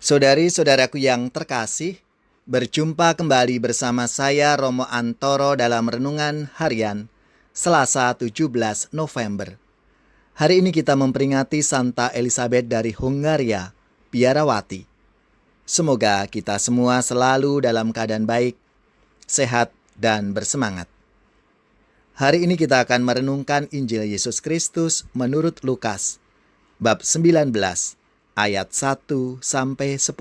Saudari-saudaraku yang terkasih, berjumpa kembali bersama saya Romo Antoro dalam Renungan Harian Selasa 17 November. Hari ini kita memperingati Santa Elizabeth dari Hungaria, Biarawati. Semoga kita semua selalu dalam keadaan baik, sehat, dan bersemangat. Hari ini kita akan merenungkan Injil Yesus Kristus menurut Lukas, bab 19, ayat 1 sampai 10.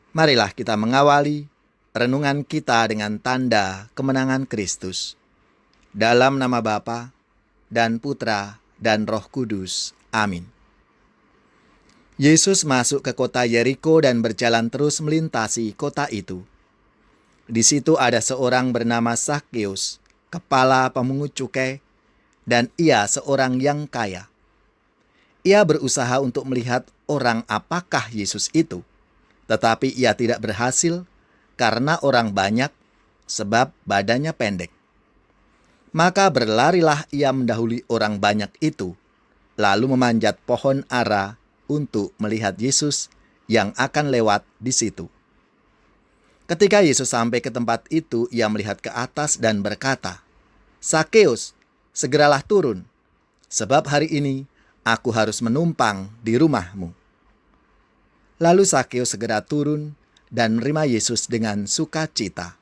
Marilah kita mengawali renungan kita dengan tanda kemenangan Kristus. Dalam nama Bapa dan Putra dan Roh Kudus. Amin. Yesus masuk ke kota Yeriko dan berjalan terus melintasi kota itu. Di situ ada seorang bernama Zakheus, kepala pemungut cukai, dan ia seorang yang kaya. Ia berusaha untuk melihat orang apakah Yesus itu, tetapi ia tidak berhasil karena orang banyak, sebab badannya pendek. Maka berlarilah ia mendahului orang banyak itu, lalu memanjat pohon ara untuk melihat Yesus yang akan lewat di situ. Ketika Yesus sampai ke tempat itu, ia melihat ke atas dan berkata, "Zakheus, segeralah turun, sebab hari ini aku harus menumpang di rumahmu." Lalu Zakheus segera turun dan menerima Yesus dengan sukacita.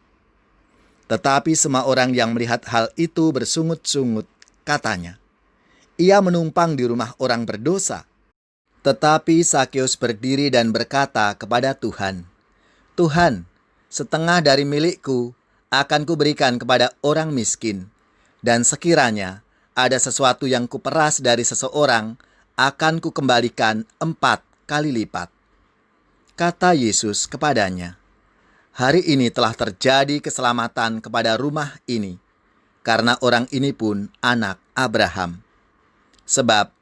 Tetapi semua orang yang melihat hal itu bersungut-sungut, katanya, "Ia menumpang di rumah orang berdosa." Tetapi Zakheus berdiri dan berkata kepada Tuhan, "Tuhan, setengah dari milikku akan kuberikan kepada orang miskin, dan sekiranya ada sesuatu yang kuperas dari seseorang, akan kukembalikan 4 kali lipat." Kata Yesus kepadanya, "Hari ini telah terjadi keselamatan kepada rumah ini, karena orang ini pun anak Abraham. Sebab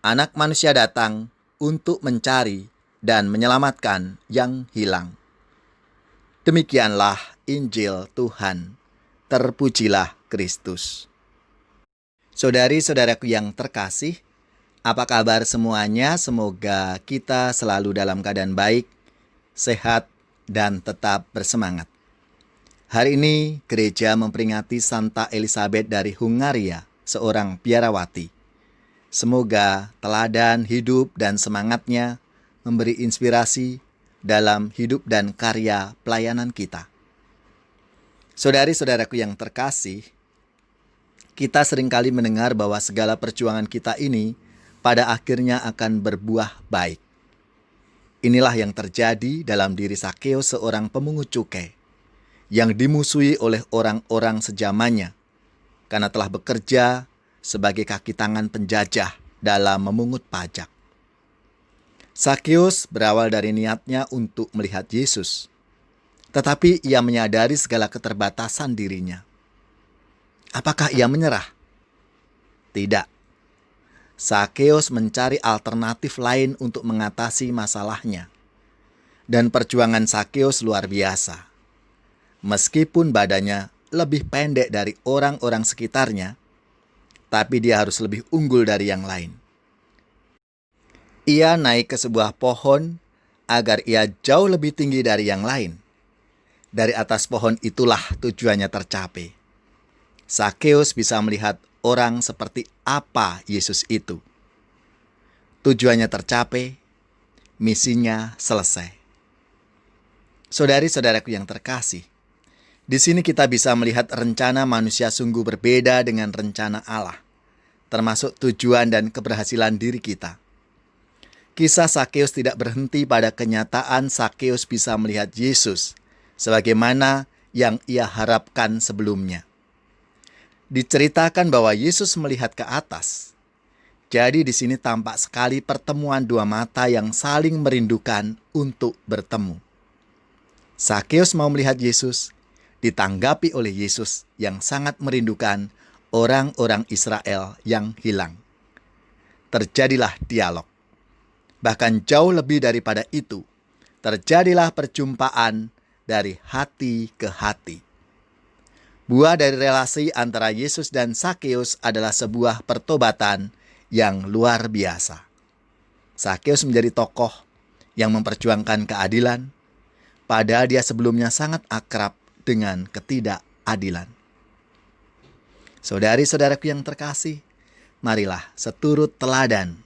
Anak Manusia datang untuk mencari dan menyelamatkan yang hilang." Demikianlah Injil Tuhan. Terpujilah Kristus. Saudari-saudaraku yang terkasih, apa kabar semuanya? Semoga kita selalu dalam keadaan baik, sehat, dan tetap bersemangat. Hari ini gereja memperingati Santa Elizabeth dari Hungaria, seorang biarawati. Semoga teladan hidup dan semangatnya memberi inspirasi dalam hidup dan karya pelayanan kita. Saudari-saudaraku yang terkasih, kita seringkali mendengar bahwa segala perjuangan kita ini pada akhirnya akan berbuah baik. Inilah yang terjadi dalam diri Zakheus, seorang pemungut cukai, yang dimusuhi oleh orang-orang sejamannya, karena telah bekerja sebagai kaki tangan penjajah dalam memungut pajak. Zakheus berawal dari niatnya untuk melihat Yesus, tetapi ia menyadari segala keterbatasan dirinya. Apakah ia menyerah? Tidak. Zakheus mencari alternatif lain untuk mengatasi masalahnya. Dan perjuangan Zakheus luar biasa. Meskipun badannya lebih pendek dari orang-orang sekitarnya, tapi dia harus lebih unggul dari yang lain. Ia naik ke sebuah pohon agar ia jauh lebih tinggi dari yang lain. Dari atas pohon itulah tujuannya tercapai. Zakheus bisa melihat orang seperti apa Yesus itu. Tujuannya tercapai, misinya selesai. Saudari-saudaraku yang terkasih, di sini kita bisa melihat rencana manusia sungguh berbeda dengan rencana Allah, termasuk tujuan dan keberhasilan diri kita. Kisah Zakheus tidak berhenti pada kenyataan Zakheus bisa melihat Yesus sebagaimana yang ia harapkan sebelumnya. Diceritakan bahwa Yesus melihat ke atas. Jadi di sini tampak sekali pertemuan dua mata yang saling merindukan untuk bertemu. Zakheus mau melihat Yesus, ditanggapi oleh Yesus yang sangat merindukan orang-orang Israel yang hilang. Terjadilah dialog. Bahkan jauh lebih daripada itu, terjadilah perjumpaan dari hati ke hati. Buah dari relasi antara Yesus dan Zakheus adalah sebuah pertobatan yang luar biasa. Zakheus menjadi tokoh yang memperjuangkan keadilan, padahal dia sebelumnya sangat akrab dengan ketidakadilan. Saudari-saudaraku yang terkasih, marilah seturut teladan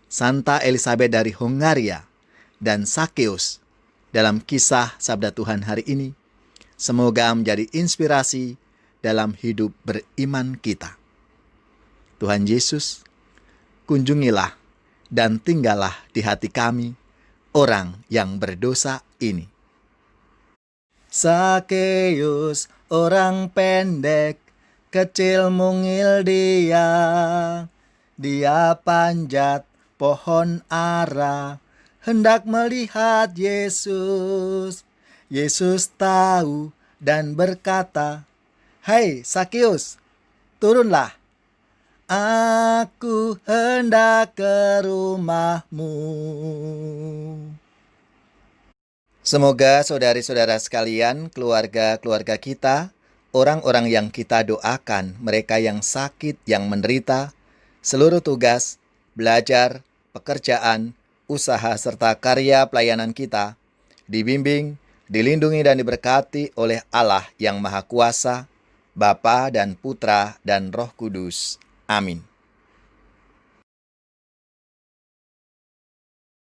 Santa Elizabeth dari Hongaria dan Sakeus dalam kisah Sabda Tuhan hari ini, semoga menjadi inspirasi dalam hidup beriman kita. Tuhan Yesus, kunjungilah dan tinggallah di hati kami, orang yang berdosa ini. Sakeus, orang pendek, kecil mungil dia panjat pohon ara, hendak melihat Yesus. Yesus tahu dan berkata, "Hai Sakeus, turunlah, aku hendak ke rumahmu." Semoga saudari-saudara sekalian, keluarga-keluarga kita, orang-orang yang kita doakan, mereka yang sakit, yang menderita, seluruh tugas, belajar, pekerjaan, usaha, serta karya pelayanan kita, dibimbing, dilindungi dan diberkati oleh Allah yang Maha Kuasa, Bapa dan Putra dan Roh Kudus. Amin.